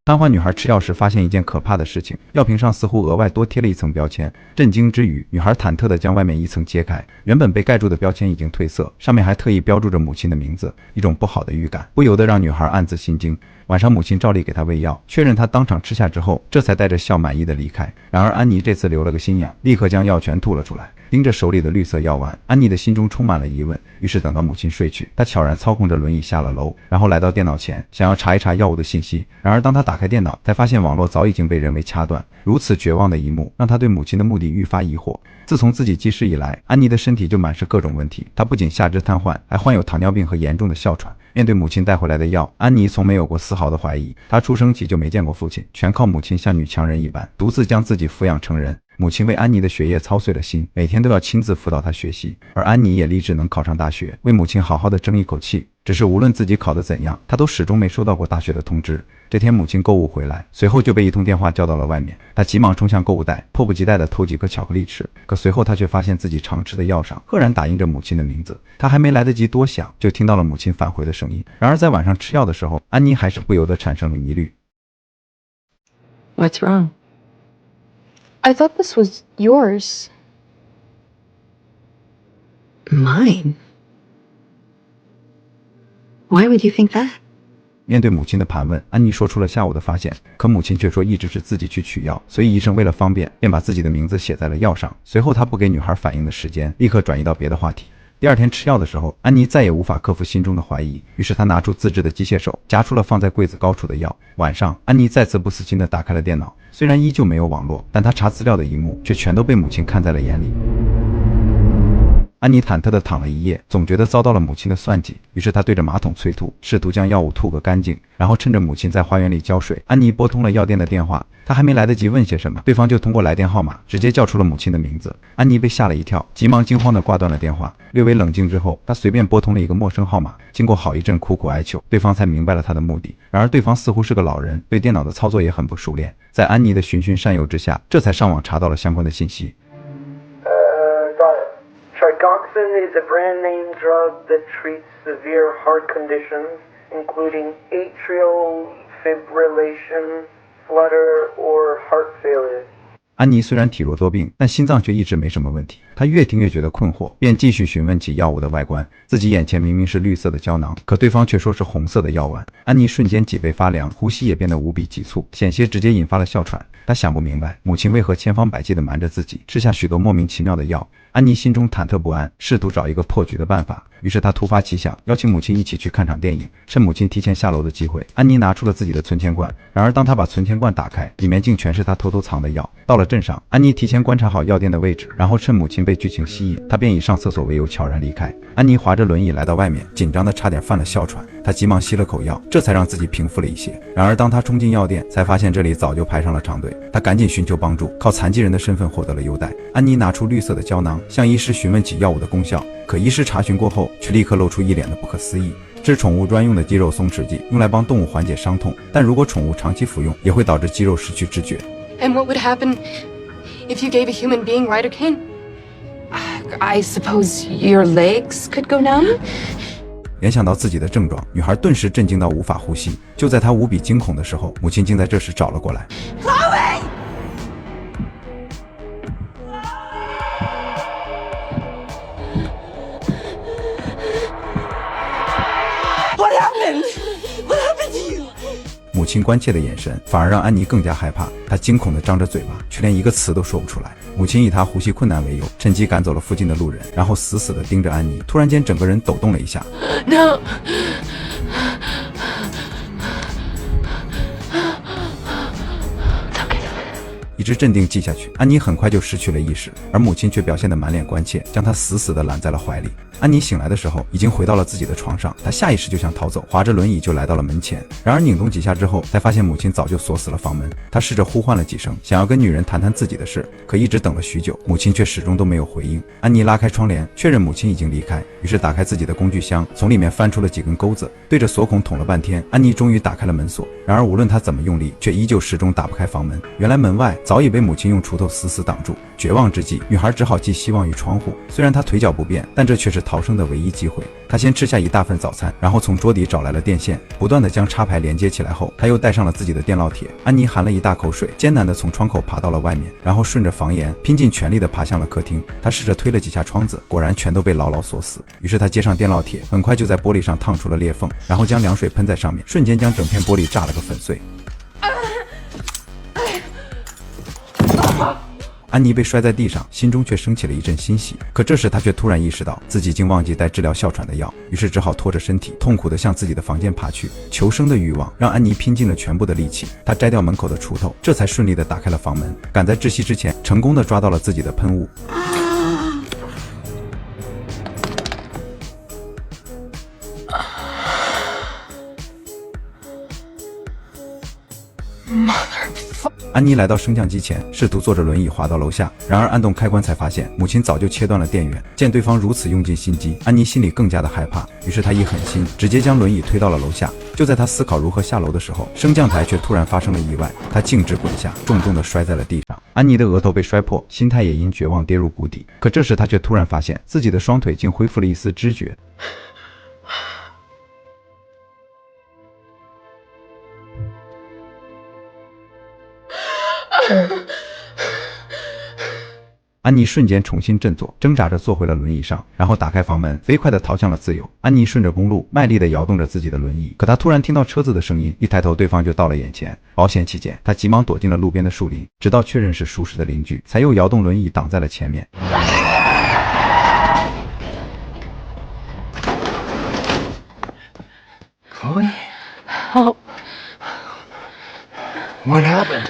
瘫痪女孩吃药时发现一件可怕的事情，药瓶上似乎额外多贴了一层标签。震惊之余，女孩忐忑地将外面一层揭开，原本被盖住的标签已经褪色，上面还特意标注着母亲的名字。一种不好的预感不由得让女孩暗自心惊。晚上母亲照例给她喂药，确认她当场吃下之后，这才带着笑满意的离开。然而安妮这次留了个心眼，立刻将药全吐了出来。盯着手里的绿色药丸，安妮的心中充满了疑问。于是等到母亲睡去，她悄然操控着轮椅下了楼，然后来到电脑前，想要查一查药物的信息。然而当她打开电脑，才发现网络早已经被人为掐断。如此绝望的一幕，让她对母亲的目的愈发疑惑。自从自己记事以来，安妮的身体就满是各种问题，她不仅下肢瘫痪，还患有糖尿病和严重的哮喘。面对母亲带回来的药，安妮从没有过丝毫的怀疑。她出生起就没见过父亲，全靠母亲像女强人一般，独自将自己抚养成人。母亲为安妮的学业操碎了心，每天都要亲自辅导她学习，而安妮也立志能考上大学，为母亲好好的争一口气。只是无论自己考得怎样，她都始终没收到过大学的通知。这天母亲购物回来，随后就被一通电话叫到了外面。她急忙冲向购物袋，迫不及待地偷几颗巧克力吃。可随后她却发现自己常吃的药上赫然打印着母亲的名字。她还没来得及多想，就听到了母亲返回的声音。然而在晚上吃药的时候，安妮还是不由得产生了疑虑。 What's wrong? I thought this was yours. Mine? Why would you think that? 面对母亲的盘问，安妮说出了下午的发现，可母亲却说一直是自己去取药，所以医生为了方便，便把自己的名字写在了药上。随后他不给女孩反应的时间，立刻转移到别的话题。第二天吃药的时候，安妮再也无法克服心中的怀疑，于是她拿出自制的机械手，夹出了放在柜子高处的药。晚上，安妮再次不死心地打开了电脑，虽然依旧没有网络，但她查资料的一幕却全都被母亲看在了眼里。安妮忐忑地躺了一夜，总觉得遭到了母亲的算计，于是她对着马桶催吐，试图将药物吐个干净，然后趁着母亲在花园里浇水，安妮拨通了药店的电话。她还没来得及问些什么，对方就通过来电号码直接叫出了母亲的名字。安妮被吓了一跳，急忙惊慌地挂断了电话。略微冷静之后，她随便拨通了一个陌生号码，经过好一阵苦苦哀求，对方才明白了她的目的。然而对方似乎是个老人，对电脑的操作也很不熟练。在安妮的循循善诱之下，这才上网查到了相关的信息。Trigoxin is a brand name drug that treats severe heart conditions, including atrial fibrillation, flutter, or heart failure. 安妮虽然体弱多病，但心脏却一直没什么问题。她越听越觉得困惑，便继续询问起药物的外观。自己眼前明明是绿色的胶囊，可对方却说是红色的药丸。安妮瞬间脊背发凉，呼吸也变得无比急促，险些直接引发了哮喘。她想不明白母亲为何千方百计地瞒着自己，吃下许多莫名其妙的药。安妮心中忐忑不安，试图找一个破局的办法。于是她突发奇想，邀请母亲一起去看场电影。趁母亲提前下楼的机会，安妮拿出了自己的存钱罐。然而当她把存钱罐打开，里面竟全是她偷偷藏的药。到了镇上，安妮提前观察好药店的位置，然后趁母亲被剧情吸引，她便以上厕所为由悄然离开。安妮划着轮椅来到外面，紧张的差点犯了哮喘。她急忙吸了口药，这才让自己平复了一些。然而当她冲进药店，才发现这里早就排上了长队。她赶紧寻求帮助，靠残疾人的身份获得了优待。安妮拿出绿色的胶囊，向医师询问起药物的功效。可医师查询过后，却立刻露出一脸的不可思议。是宠物专用的肌肉松弛剂，用来帮动物缓解伤痛，但如果宠物长期服用，也会导致肌肉失去知觉。 And what would happen if you gave a human being Lidocaine? I suppose your legs could go numb? 联想到自己的症状，女孩顿时震惊到无法呼吸。就在她无比惊恐的时候，母亲竟在这时找了过来。母亲关切的眼神反而让安妮更加害怕，她惊恐地张着嘴巴，却连一个词都说不出来。母亲以她呼吸困难为由，趁机赶走了附近的路人，然后死死地盯着安妮。突然间，整个人抖动了一下。No. 一直镇定记下去，安妮很快就失去了意识，而母亲却表现得满脸关切，将她死死地揽在了怀里。安妮醒来的时候，已经回到了自己的床上，她下意识就想逃走，划着轮椅就来到了门前。然而拧动几下之后，才发现母亲早就锁死了房门。她试着呼唤了几声，想要跟女人谈谈自己的事，可一直等了许久，母亲却始终都没有回应。安妮拉开窗帘，确认母亲已经离开，于是打开自己的工具箱，从里面翻出了几根钩子，对着锁孔捅了半天，安妮终于打开了门锁。然而无论她怎么用力，却依旧始终打不开房门。原来门外早已被母亲用锄头死死挡住。绝望之际，女孩只好寄希望于窗户。虽然她腿脚不便，但这却是逃生的唯一机会。她先吃下一大份早餐，然后从桌底找来了电线，不断地将插排连接起来后，她又带上了自己的电烙铁。安妮含了一大口水，艰难地从窗口爬到了外面，然后顺着房檐拼尽全力地爬向了客厅。她试着推了几下窗子，果然全都被牢牢锁死。于是她接上电烙铁，很快就在玻璃上烫出了裂缝，然后将凉水喷在上面，瞬间将整片玻璃炸了个粉碎。安妮被摔在地上，心中却升起了一阵欣喜。可这时她却突然意识到自己竟忘记带治疗哮喘的药，于是只好拖着身体痛苦地向自己的房间爬去。求生的欲望让安妮拼尽了全部的力气，她摘掉门口的锄头，这才顺利地打开了房门，赶在窒息之前成功地抓到了自己的喷雾。安妮来到升降机前，试图坐着轮椅滑到楼下，然而按动开关才发现母亲早就切断了电源。见对方如此用尽心机，安妮心里更加的害怕，于是她一狠心，直接将轮椅推到了楼下。就在她思考如何下楼的时候，升降台却突然发生了意外，她径直滚下，重重的摔在了地上。安妮的额头被摔破，心态也因绝望跌入谷底。可这时她却突然发现自己的双腿竟恢复了一丝知觉。安妮瞬间重新振作，挣扎着坐回了轮椅上，然后打开房门，飞快地逃向了自由。安妮顺着公路卖力地摇动着自己的轮椅，可她突然听到车子的声音，一抬头，对方就到了眼前。保险起见，她急忙躲进了路边的树林，直到确认是熟识的邻居，才又摇动轮椅挡在了前面。Chloe? Help. What happened?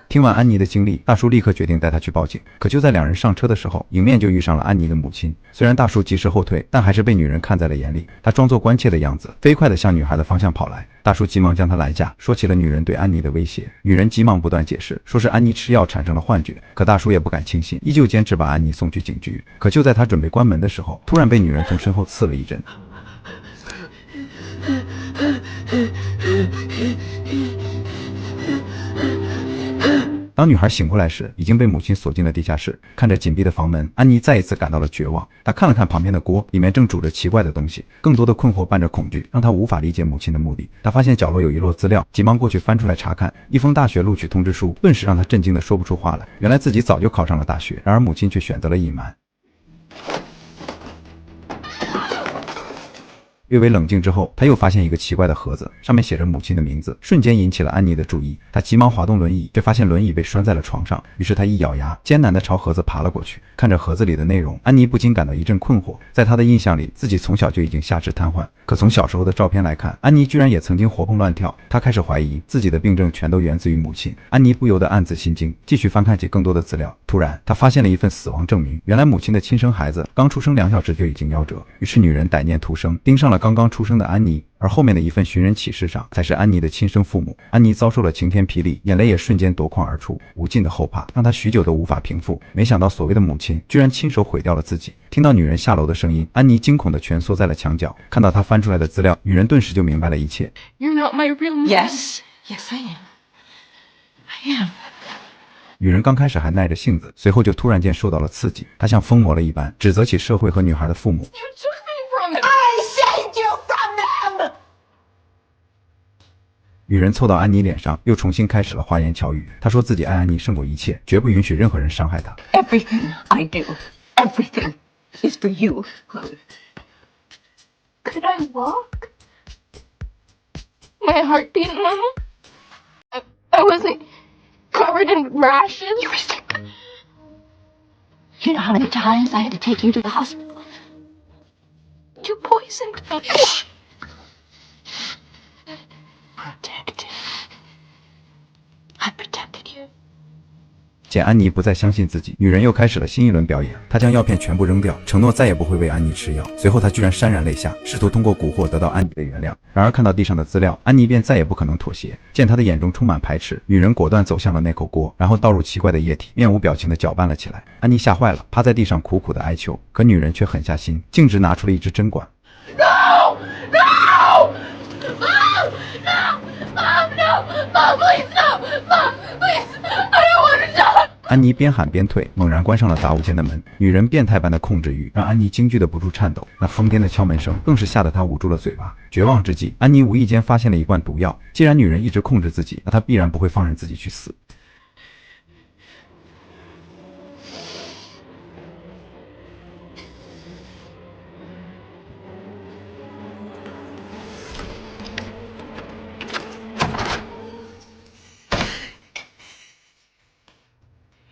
听完安妮的经历，大叔立刻决定带她去报警。可就在两人上车的时候，迎面就遇上了安妮的母亲。虽然大叔及时后退，但还是被女人看在了眼里。他装作关切的样子，飞快地向女孩的方向跑来。大叔急忙将她拦下，说起了女人对安妮的威胁。女人急忙不断解释，说是安妮吃药产生了幻觉。可大叔也不敢轻信，依旧坚持把安妮送去警局。可就在他准备关门的时候，突然被女人从身后刺了一针。当女孩醒过来时，已经被母亲锁进了地下室。看着紧闭的房门，安妮再一次感到了绝望。她看了看旁边的锅，里面正煮着奇怪的东西，更多的困惑伴着恐惧，让她无法理解母亲的目的。她发现角落有一摞资料，急忙过去翻出来查看。一封大学录取通知书，顿时让她震惊的说不出话来。原来自己早就考上了大学，然而母亲却选择了隐瞒。略微冷静之后，他又发现一个奇怪的盒子，上面写着母亲的名字，瞬间引起了安妮的注意。他急忙滑动轮椅，却发现轮椅被拴在了床上。于是他一咬牙，艰难地朝盒子爬了过去。看着盒子里的内容，安妮不禁感到一阵困惑。在她的印象里，自己从小就已经下肢瘫痪，可从小时候的照片来看，安妮居然也曾经活蹦乱跳。她开始怀疑自己的病症全都源自于母亲。安妮不由得暗自心惊，继续翻看起更多的资料。突然，她发现了一份死亡证明，原来母亲的亲生孩子刚出生2小时就已经夭折。于是女人歹念徒生，盯上了刚刚出生的安妮，而后面的一份寻人启事上才是安妮的亲生父母。安妮遭受了晴天霹雳，眼泪也瞬间夺眶而出，无尽的后怕让她许久都无法平复。没想到所谓的母亲居然亲手毁掉了自己。听到女人下楼的声音，安妮惊恐地蜷缩在了墙角。看到她翻出来的资料，女人顿时就明白了一切。 You're not my real mom. Yes. Yes, I am. I am. 女人刚开始还耐着性子，随后就突然间受到了刺激，她像疯魔了一般，指责起社会和女孩的父母。 You took me from them. I saved you from them! 女人凑到安妮脸上，又重新开始了花言巧语。她说自己爱安妮胜过一切，绝不允许任何人伤害她。 Everything I do, everything is for you. Could I walk? My heart beat normal. I wasn't covered in rashes. You were sick. You know how many times I had to take you to the hospital? You poisoned me. Protected. I protected you. 见安妮不再相信自己，女人又开始了新一轮表演。她将药片全部扔掉，承诺再也不会为安妮吃药。随后她居然潸然泪下，试图通过蛊惑得到安妮的原谅。然而看到地上的资料，安妮便再也不可能妥协。见她的眼中充满排斥，女人果断走向了那口锅，然后倒入奇怪的液体，面无表情地搅拌了起来。安妮吓坏了，趴在地上苦苦地哀求，可女人却狠下心，径直拿出了一支针管。 No! No! Mom! No! Mom, no! Mom, please, no! Mom, please! I don't want to 安妮边喊边退，猛然关上了杂物间的门。女人变态般的控制欲让安妮惊惧的不住颤抖，那疯癫的敲门声更是吓得她捂住了嘴巴。绝望之际，安妮无意间发现了一罐毒药。既然女人一直控制自己，那她必然不会放任自己去死。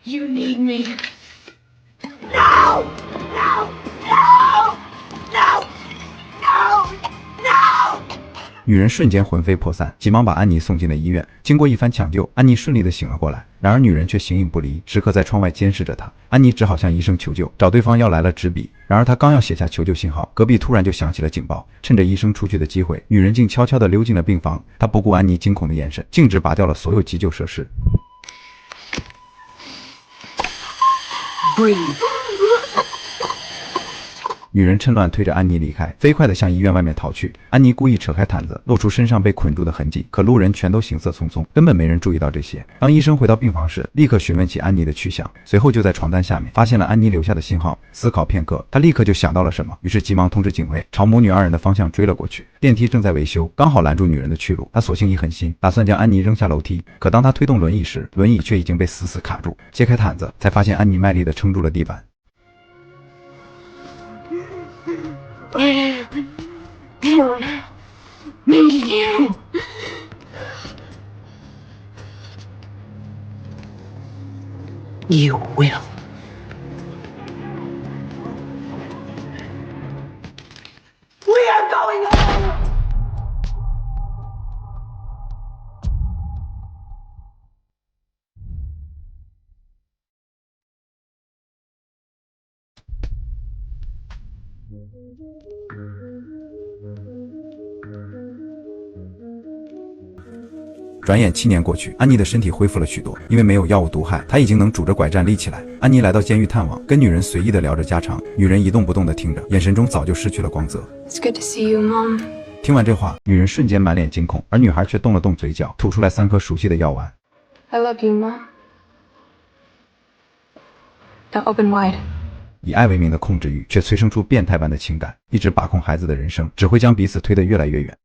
You need me. No! No! No! No! No! No! 女人瞬间魂飞魄散，急忙把安妮送进了医院。经过一番抢救，安妮顺利的醒了过来。然而女人却形影不离，时刻在窗外监视着她。安妮只好向医生求救，找对方要来了纸笔。然而她刚要写下求救信号，隔壁突然就响起了警报。趁着医生出去的机会，女人竟悄悄地溜进了病房。她不顾安妮惊恐的眼神，径直拔掉了所有急救设施。女人趁乱推着安妮离开，飞快地向医院外面逃去。安妮故意扯开毯子，露出身上被捆住的痕迹，可路人全都行色匆匆，根本没人注意到这些。当医生回到病房时，立刻询问起安妮的去向，随后就在床单下面发现了安妮留下的信号。思考片刻，他立刻就想到了什么，于是急忙通知警卫，朝母女二人的方向追了过去。电梯正在维修，刚好拦住女人的去路。他索性一狠心，打算将安妮扔下楼梯。可当他推动轮椅时，轮椅却已经被死死卡住。揭开毯子，才发现安妮卖力地撑住了地板。I don't need you. You will. We are going home. 转眼7年过去，安妮的身体恢复了许多，因为没有药物毒害，她已经能拄着拐杖立起来。安妮来到监狱探望，跟女人随意的聊着家常，女人一动不动的听着，眼神中早就失去了光泽。It's good to see you, Mom. 听完这话，女人瞬间满脸惊恐，而女孩却动了动嘴角，吐出来3颗熟悉的药丸。 I love you, Mom. Now open wide. 以爱为名的控制欲，却催生出变态般的情感，一直把控孩子的人生，只会将彼此推得越来越远。